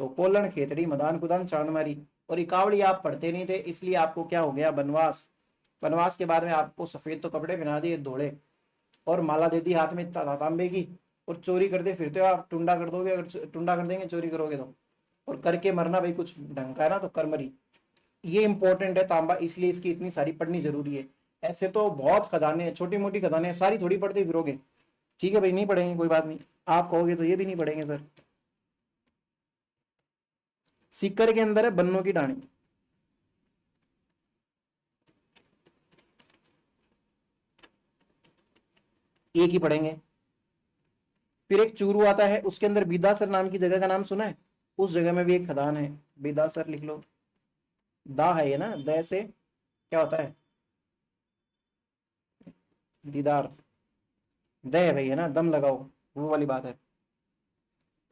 तो पोलन खेतड़ी मदान कुदान चांद मारी, और इकावड़ी आप पढ़ते नहीं थे, इसलिए आपको क्या हो गया, बनवास। बनवास के बाद में आपको सफेद तो कपड़े पहना दिए, धोले, और माला दे दी हाथ में तांबे की, और चोरी करते फिरते हो आप, टुंडा कर दोगे, अगर टुंडा कर देंगे चोरी करोगे तो, और करके मरना भाई, कुछ ढंग का है ना तो कर मरी। ये इंपॉर्टेंट है तांबा, इसलिए इसकी इतनी सारी पढ़नी जरूरी है। ऐसे तो बहुत खदाने हैं, छोटी मोटी खदाने हैं, सारी थोड़ी पढ़ते फिरोगे। ठीक है भाई, नहीं पढ़ेंगे कोई बात नहीं, आप कहोगे तो ये भी नहीं पढ़ेंगे सर। सीकर के अंदर है बन्नों की डाणी, एक ही पढ़ेंगे। फिर एक चूरू आता है, उसके अंदर बिदासर नाम की जगह का नाम सुना है, उस जगह में भी एक खदान है, बिदासर लिख लो। दा है ये ना, द से क्या होता है, दीदार, द है भाई, है ना, दम लगाओ, वो वाली बात है।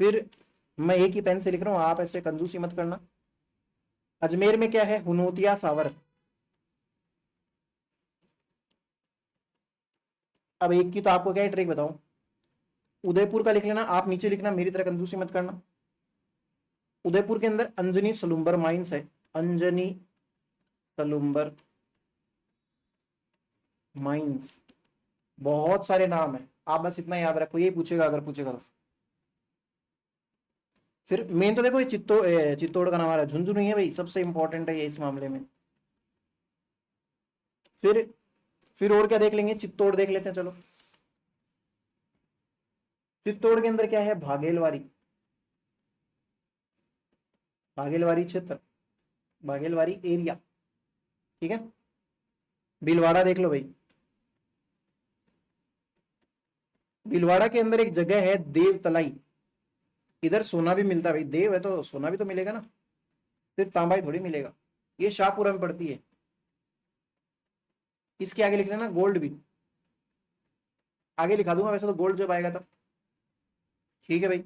फिर मैं एक ही पेन से लिख रहा हूं, आप ऐसे कंजूसी मत करना। अजमेर में क्या है, हुनोतिया सावर। अब एक की तो आपको क्या ट्रिक बताऊं, उदयपुर का लिख लेना, आप नीचे लिखना, मेरी तरह कंजूसी मत करना। उदयपुर के अंदर अंजनी सलुम्बर माइंस है, अंजनी सलुम्बर माइंस, बहुत सारे नाम है, आप बस इतना याद रखो, ये पूछेगा अगर पूछेगा तो। फिर मेन तो देखो ये चित्तौड़ का नाम आ रहा है, झुंझुनू ही है भाई, सबसे इंपॉर्टेंट है ये इस मामले में। फिर फिर और क्या देख लेंगे, चित्तौड़ देख लेते हैं चलो। चित्तौड़ के अंदर क्या है, भागेलवारी, भागेलवारी क्षेत्र, भागेलवारी एरिया, ठीक है। भीलवाड़ा देख लो भाई, भीलवाड़ा के अंदर एक जगह है देवतलाई, इधर सोना भी मिलता है भाई, देव है तो सोना भी तो मिलेगा ना, सिर्फ तांबा ही थोड़ी मिलेगा। ये शाहपुरा में पड़ती है। इसके आगे लिख लेना गोल्ड भी, आगे लिखा दूंगा वैसे तो, गोल्ड जब आएगा तब, ठीक है भाई।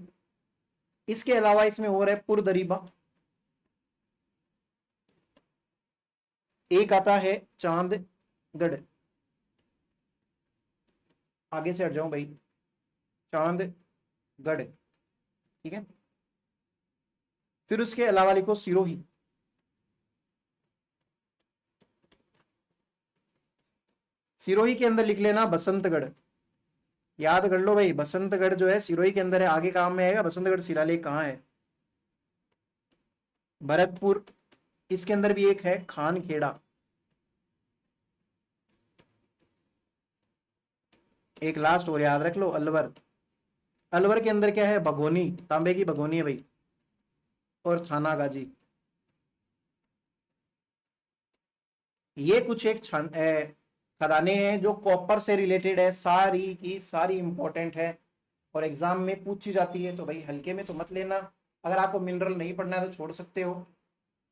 इसके अलावा इसमें और है पुरदरीबा, एक आता है चांदगढ़, आगे से हट जाऊं भाई, चांदगढ़, ठीक है। फिर उसके अलावा लिखो सिरोही, सिरोही के अंदर लिख लेना बसंतगढ़, याद कर लो भाई, बसंतगढ़ जो है सिरोही के अंदर है, आगे काम में आएगा। बसंतगढ़ शिलालेख कहाँ है, भरतपुर। इसके अंदर भी एक है खानखेड़ा, एक लास्ट और याद रख लो, अलवर। अलवर के अंदर क्या है, भगोनी, तांबे की भगोनी है भाई, और थाना गाजी। ये कुछ एक खदानें हैं जो कॉपर से रिलेटेड है, सारी की सारी इंपॉर्टेंट है, और एग्जाम में पूछी जाती है, तो भाई हल्के में तो मत लेना। अगर आपको मिनरल नहीं पढ़ना है तो छोड़ सकते हो,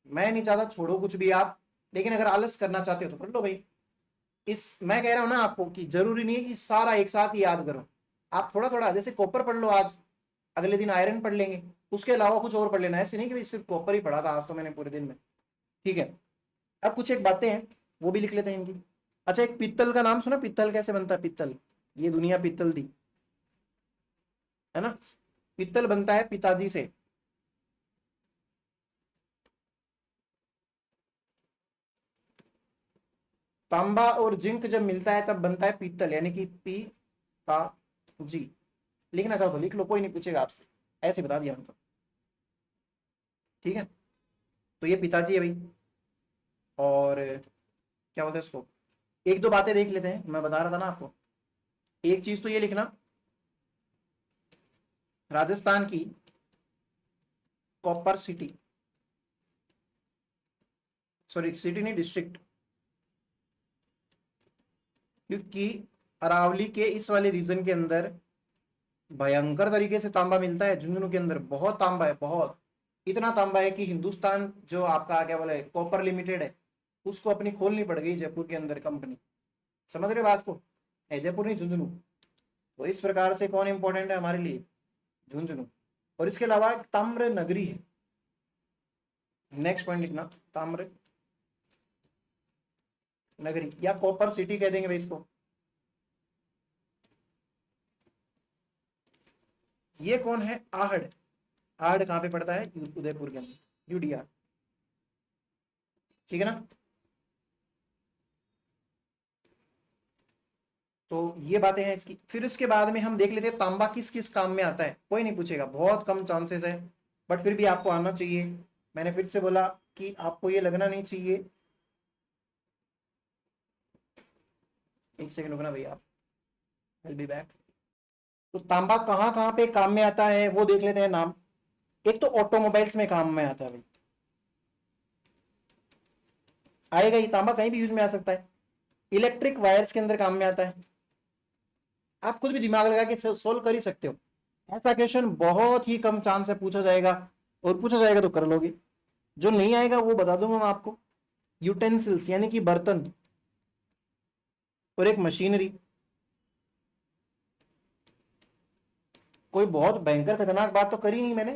मैं नहीं चाहता छोड़ो कुछ भी आप, लेकिन अगर आलस करना चाहते हो तो पढ़ लो भाई। इस मैं कह रहा हूं ना आपको कि जरूरी नहीं है कि सारा एक साथ ही याद करो, आप थोड़ा थोड़ा, जैसे कॉपर पढ़ लो आज, अगले दिन आयरन पढ़ लेंगे, उसके अलावा कुछ और पढ़ लेना, ऐसे नहीं कि भाई सिर्फ कॉपर ही पढ़ा था आज तो मैंने पूरे दिन में, ठीक है। अब कुछ एक बातें हैं वो भी लिख लेते हैं इनकी। अच्छा, एक पित्तल का नाम सुना, पित्तल कैसे बनता है, पित्तल, ये दुनिया पित्तल दी, है ना, पित्तल बनता है पिताजी से। तांबा और जिंक जब मिलता है तब बनता है पीतल, यानी कि पी ता जी। लिखना चाहो तो लिख लो, कोई नहीं पूछेगा आपसे, ऐसे बता दिया हम तो, ठीक है। तो ये पिताजी है भाई, और क्या बोलते हैं इसको, एक दो बातें देख लेते हैं, मैं बता रहा था ना आपको। एक चीज तो ये लिखना, राजस्थान की कॉपर सिटी, सॉरी सिटी नहीं, डिस्ट्रिक्ट, क्योंकि अरावली के इस वाले रीजन के अंदर भयंकर तरीके से तांबा मिलता है। झुंझुनू के अंदर बहुत तांबा है, बहुत। इतना तांबा है कि हिंदुस्तान जो आपका क्या बोले कॉपर लिमिटेड है, उसको अपनी खोलनी पड़ गई जयपुर के अंदर कंपनी। समझ रहे बात को? जयपुर नहीं, झुंझुनू। तो इस प्रकार से कौन इंपॉर्टेंट है हमारे लिए? झुंझुनू। और इसके अलावा ताम्र नगरी है। नेक्स्ट पॉइंट लिखना, ताम्र नगरी या कॉपर सिटी कह देंगे भाई इसको। ये कौन है? आहड़। आहड़ कहां पे पड़ता है? उदयपुर के अंदर, यूडीआर। ठीक है ना? तो ये बातें हैं इसकी। फिर उसके बाद में हम देख लेते हैं तांबा किस किस काम में आता है। कोई नहीं पूछेगा, बहुत कम चांसेस है, बट फिर भी आपको आना चाहिए। मैंने फिर से बोला कि आपको ये लगना नहीं चाहिए। एक सेकंड रुकना भैया, आई विल बी बैक। तो तांबा कहाँ कहाँ पे काम में आता है वो देख लेते हैं नाम। एक तो ऑटोमोबाइल्स में काम में आता है भाई, आएगा ही। तांबा कहीं भी यूज में आ सकता है। इलेक्ट्रिक वायर्स के अंदर काम में आता है। आप खुद भी दिमाग लगा के सोल्व कर ही सकते हो। ऐसा क्वेश्चन बहुत ही कम चांस है पूछा जाएगा, और पूछा जाएगा तो कर लोगे। जो नहीं आएगा वो बता दूंगा मैं आपको। यूटेंसिल्स यानी कि बर्तन, और एक मशीनरी। कोई बहुत भयंकर खतरनाक बात तो करी नहीं मैंने।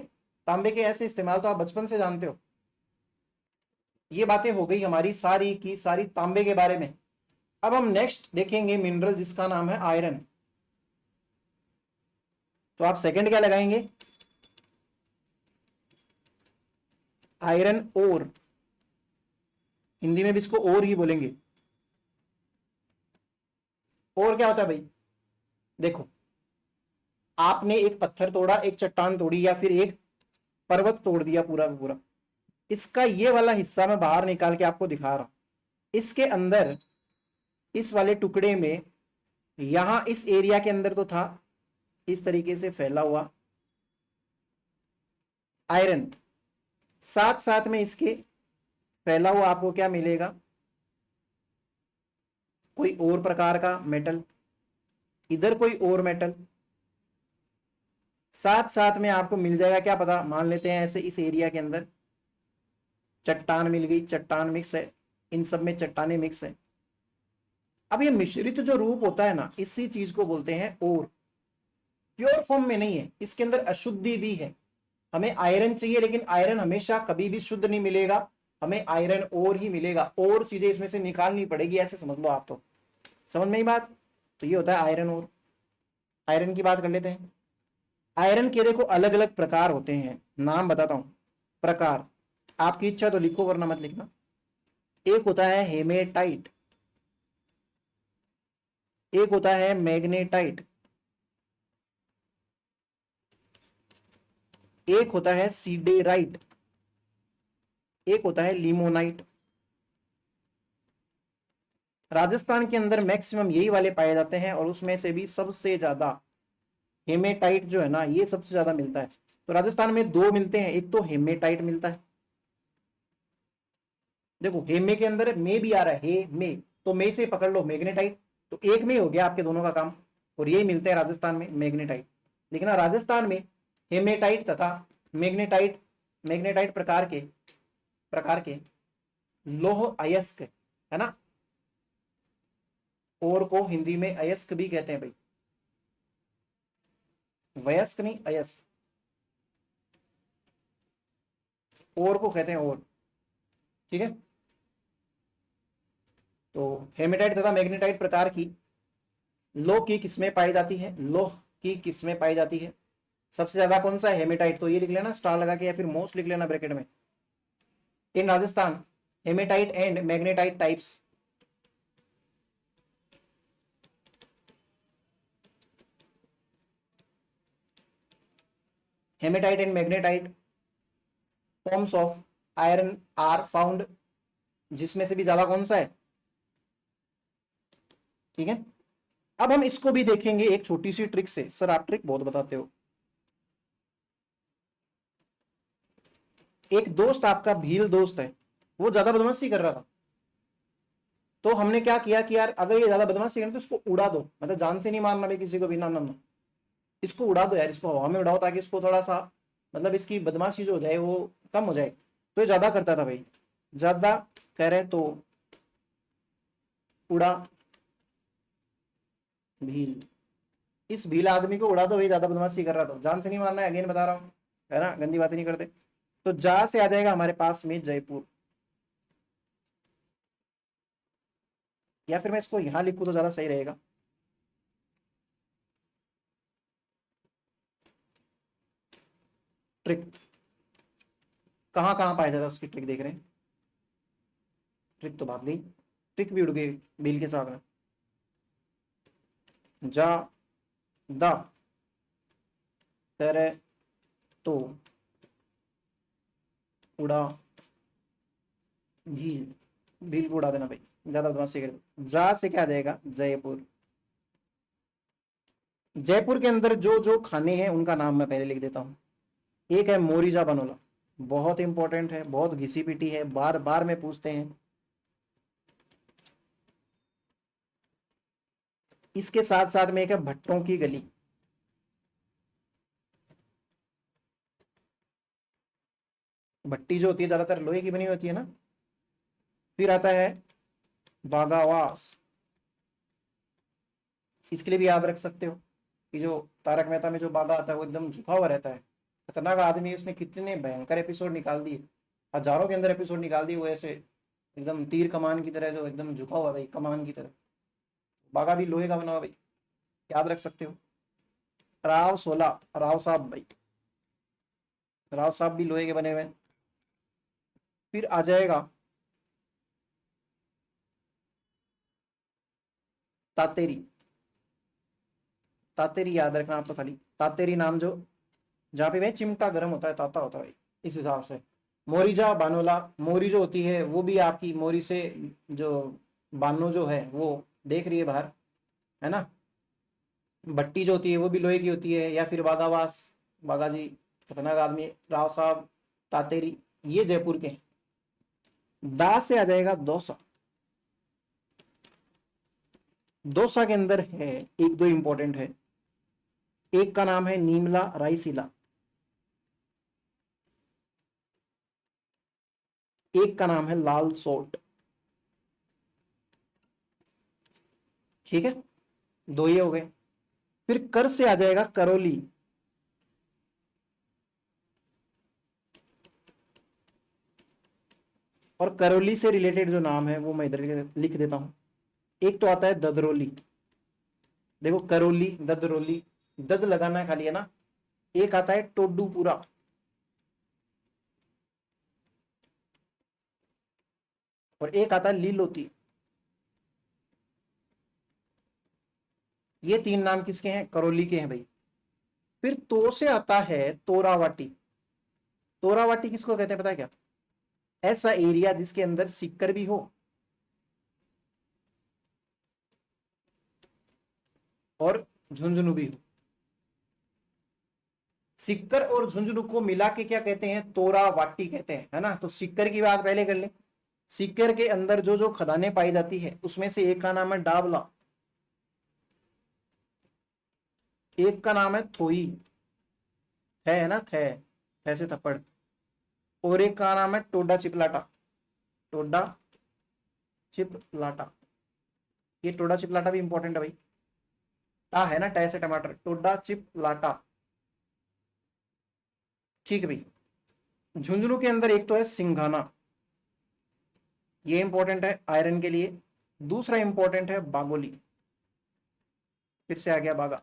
तांबे के ऐसे इस्तेमाल तो आप बचपन से जानते हो। ये बातें हो गई हमारी सारी की सारी तांबे के बारे में। अब हम नेक्स्ट देखेंगे मिनरल जिसका नाम है आयरन। तो आप सेकंड क्या लगाएंगे? Iron ore. हिंदी में भी इसको ओर ही बोलेंगे। और क्या होता है भाई? देखो, आपने एक पत्थर तोड़ा, एक चट्टान तोड़ी, या फिर एक पर्वत तोड़ दिया पूरा का पूरा। इसका ये वाला हिस्सा मैं बाहर निकाल के आपको दिखा रहा हूं। इसके अंदर इस वाले टुकड़े में, यहां इस एरिया के अंदर तो था इस तरीके से फैला हुआ आयरन। साथ साथ में इसके फैला हुआ आपको क्या मिलेगा? कोई और प्रकार का मेटल, इधर कोई और मेटल। साथ साथ में आपको मिल जाएगा क्या पता, मान लेते हैं ऐसे इस एरिया के अंदर चट्टान मिल गई, चट्टान मिक्स है, इन सब में चट्टाने मिक्स है। अब ये मिश्रित जो रूप होता है ना, इसी चीज को बोलते हैं और। प्योर फॉर्म में नहीं है, इसके अंदर अशुद्धि भी है। हमें आयरन चाहिए, लेकिन आयरन हमेशा कभी भी शुद्ध नहीं मिलेगा। हमें आयरन और ही मिलेगा, और चीजें इसमें से निकालनी पड़ेगी, ऐसे समझ लो आप। तो समझ में ही बात। तो ये होता है आयरन और। आयरन की बात कर लेते हैं। आयरन के देखो अलग अलग प्रकार होते हैं, नाम बताता हूं। प्रकार, आपकी इच्छा तो लिखो वरना मत लिखना। एक होता है हेमेटाइट, एक होता है मैग्नेटाइट, एक होता है सीडेराइट, एक होता है लिमोनाइट। राजस्थान के अंदर मैक्सिमम यही वाले पाए जाते हैं, और उसमें से भी सबसे ज्यादा हेमेटाइट जो है ना, ये सबसे ज्यादा मिलता है। तो राजस्थान में दो मिलते हैं, एक तो हेमेटाइट मिलता है। देखो हेमे के अंदर मे भी आ रहा है, हे मे, तो मे से पकड़ लो मैग्नेटाइट। तो एक में हो गया आपके दोनों का काम। और यही मिलते हैं राजस्थान में मैग्नेटाइट। लेकिन राजस्थान में हेमेटाइट तथा मैग्नेटाइट, मैग्नेटाइट प्रकार के लौह अयस्क है ना। और को हिंदी में अयस्क भी कहते हैं भाई, वयस्क नहीं अयस्क। और को कहते हैं और। ठीक है। तो हेमेटाइट तथा मैग्नेटाइट प्रकार की लौह की किस्में पाई जाती है, लौह की किस्में पाई जाती है। सबसे ज्यादा कौन सा है? हेमेटाइट। तो ये लिख लेना स्टार लगा के, या फिर मोस्ट लिख लेना ब्रैकेट में। In Rajasthan hematite and magnetite types. Hematite and magnetite forms of iron are found. जिसमें से भी ज्यादा कौन सा है? ठीक है। अब हम इसको भी देखेंगे एक छोटी सी ट्रिक से। सर आप ट्रिक बहुत बताते हो। एक दोस्त आपका भील दोस्त है, वो ज्यादा बदमाशी कर रहा था, तो हमने क्या किया कि यार अगर ये ज्यादा बदमाशी करे तो इसको उड़ा दो, मतलब जान से नहीं मारना भाई किसी को भी, ना ना ना, इसको उड़ा दो यार, इसको हवा में उड़ाओ ताकि इसको थोड़ा सा मतलब इसकी बदमाशी जो हो जाए वो कम हो जाए। तो ये ज्यादा करता था भाई, ज्यादा करे तो उड़ा भील, इस भील आदमी को उड़ा दो भाई, ज्यादा बदमाशी कर रहा था, जान से नहीं मारना है, अगेन बता रहा हूँ, है ना, गंदी बातें नहीं करते। तो जा से आ जाएगा हमारे पास में जयपुर, या फिर मैं इसको यहां लिखूं तो ज्यादा सही रहेगा। ट्रिक, कहाँ कहाँ पाया जाता है उसकी ट्रिक, देख रहे हैं, ट्रिक तो भाग गई, ट्रिक भी उड़ गई बिल के साथ में। जा दा करे तो उड़ा भील, भील को उड़ा देना भाई, ज्यादा बदमाशी करे। जा से क्या आ जाएगा जयपुर, जयपुर के अंदर जो जो खाने हैं उनका नाम मैं पहले लिख देता हूँ। एक है मोरीजा बनोला, बहुत इंपॉर्टेंट है, बहुत घिसी पिटी है, बार बार में पूछते हैं। इसके साथ साथ में एक है भट्टों की गली, भट्टी जो होती है ज्यादातर लोहे की बनी होती है ना। फिर आता है बागावास, इसके लिए भी याद रख सकते हो कि जो तारक मेहता में जो बागा आता है वो एकदम झुका हुआ रहता है, खतरनाक आदमी है, उसने कितने भयंकर एपिसोड निकाल दिए, हजारों के अंदर एपिसोड निकाल दिए, वो ऐसे एकदम तीर कमान की तरह जो एकदम झुका हुआ भाई, कमान की तरह। बागा भी लोहे का बना हुआ भाई, याद रख सकते हो। राव सोला, राव साहब भाई, राव साहब भी लोहे के बने हुए हैं। फिर आ जाएगा तातेरी, तातेरी याद रखना आप तो खाली, तातेरी नाम जो, जहाँ पे भाई चिमटा गर्म होता है ताता होता है भाई, इस हिसाब से। मोरिजा बानोला, मोरी जो होती है वो भी आपकी मोरी से, जो बानो जो है वो देख रही है बाहर, है ना। भट्टी जो होती है वो भी लोहे की होती है, या फिर बागावास, बागा जी खतरनाक आदमी, राव साहब, तातेरी, ये जयपुर के हैं। दा से आ जाएगा दौसा, दौसा के अंदर है एक दो इंपॉर्टेंट है, एक का नाम है नीमला रायसीला, एक का नाम है लाल सोट, ठीक है, दो ये हो गए। फिर कर से आ जाएगा करौली, और करौली से रिलेटेड जो नाम है वो मैं इधर लिख देता हूं। एक तो आता है ददरोली, देखो करौली ददरोली, दद लगाना है खाली, है ना। एक आता है टोडूपुरा, और एक आता है लीलोती। ये तीन नाम किसके हैं, करौली के हैं भाई। फिर तो से आता है तोरावाटी, तोरावाटी किसको कहते हैं पता है क्या, ऐसा एरिया जिसके अंदर सिक्कर भी हो और झुंझुनू भी हो। सिक्कर और झुंझुनू को मिला के क्या कहते हैं, तोरावाटी कहते हैं, है ना। तो सिक्कर की बात पहले कर ले, सिक्कर के अंदर जो जो खदानें पाई जाती है उसमें से एक का नाम है डाबला, एक का नाम है थोई, है ना, थे, से थप्पड़, और एक का नाम है टोडा चिपलाटा, टोडा चिपलाटा। ये टोडा चिपलाटा भी इंपॉर्टेंट है भाई, टा है ना, टे से टमाटर, टोडा चिपलाटा, ठीक है भाई। झुंझुनू के अंदर एक तो है सिंघाना, ये इंपॉर्टेंट है आयरन के लिए। दूसरा इंपॉर्टेंट है बागोली, फिर से आ गया बागा,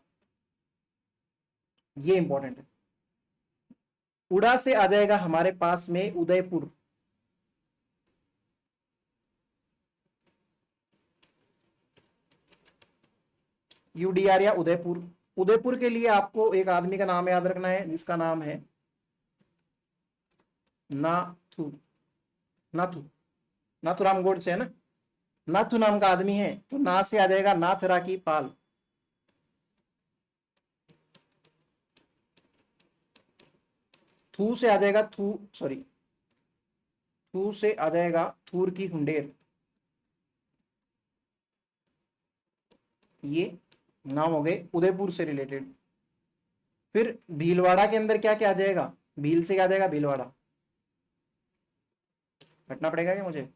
ये इंपॉर्टेंट है। उड़ा से आ जाएगा हमारे पास में उदयपुर, यूडीआर या उदयपुर। उदयपुर के लिए आपको एक आदमी का नाम याद रखना है जिसका नाम है नाथू, नाथू, नाथूराम गोडसे, है ना। नाथू नाम का आदमी है, तो ना से आ जाएगा नाथरा की पाल, थू से आ जाएगा थू, सॉरी, थू से आ जाएगा थूर की हुंडेर, ये नाम हो गए उदयपुर से रिलेटेड। फिर भीलवाड़ा के अंदर क्या क्या आ जाएगा, भील से क्या आ जाएगा, भीलवाड़ा। हटना पड़ेगा क्या मुझे?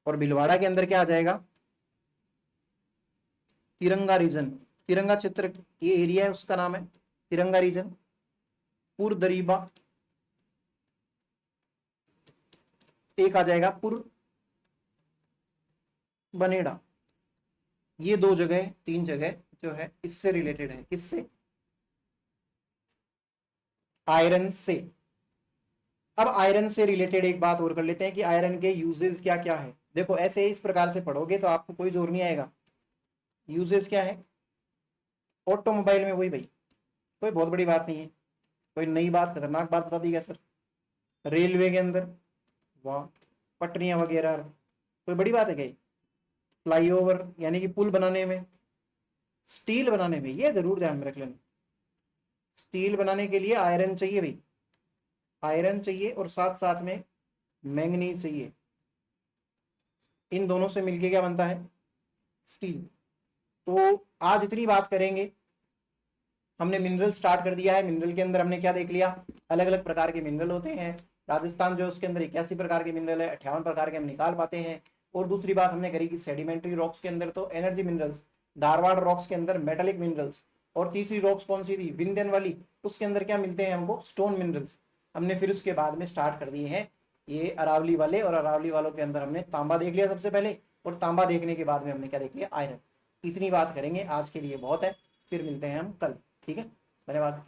और भीलवाड़ा के अंदर क्या आ जाएगा, तिरंगा रीजन, तिरंगा क्षेत्र, ये एरिया है उसका नाम है तिरंगा रीजन। पुर दरीबा, एक आ जाएगा पुर बनेड़ा। ये दो जगह, तीन जगह जो है इससे रिलेटेड है, किससे, आयरन से। अब आयरन से रिलेटेड एक बात और कर लेते हैं कि आयरन के यूजेस क्या क्या है। देखो ऐसे इस प्रकार से पढ़ोगे तो आपको कोई जोर नहीं आएगा। यूजेस क्या है, ऑटोमोबाइल में वही भाई, कोई बहुत बड़ी बात नहीं है, कोई नई बात, खतरनाक बात बता दी क्या सर। रेलवे के अंदर, वाह, पटरियां वगैरह, कोई बड़ी बात है क्या? फ्लाईओवर यानी कि पुल बनाने में, स्टील बनाने में, ये जरूर ध्यान में रख लेना, स्टील बनाने के लिए आयरन चाहिए भाई, आयरन चाहिए और साथ साथ में मैंगनीज चाहिए। इन दोनों से मिलके क्या बनता है, स्टील। तो आज इतनी बात करेंगे, हमने मिनरल स्टार्ट कर दिया है। मिनरल के अंदर हमने क्या देख लिया, अलग अलग प्रकार के मिनरल होते हैं। राजस्थान जो है उसके अंदर 81 प्रकार के मिनरल है, 58 प्रकार के हम निकाल पाते हैं। और दूसरी बात हमने करी कि सेडिमेंट्री रॉक्स के अंदर तो एनर्जी मिनरल्स, धारवाड़ रॉक्स के अंदर मेटेलिक मिनरल्स, और तीसरी रॉक्स कौन सी थी, विंध्यन वाली, उसके अंदर क्या मिलते हैं हमको, स्टोन मिनरल्स। हमने फिर उसके बाद में स्टार्ट कर दिए हैं ये अरावली वाले, और अरावली वालों के अंदर हमने तांबा देख लिया सबसे पहले, और तांबा देखने के बाद में हमने क्या देख लिया, आयरन। इतनी बात करेंगे, आज के लिए बहुत है, फिर मिलते हैं हम कल, ठीक है, धन्यवाद।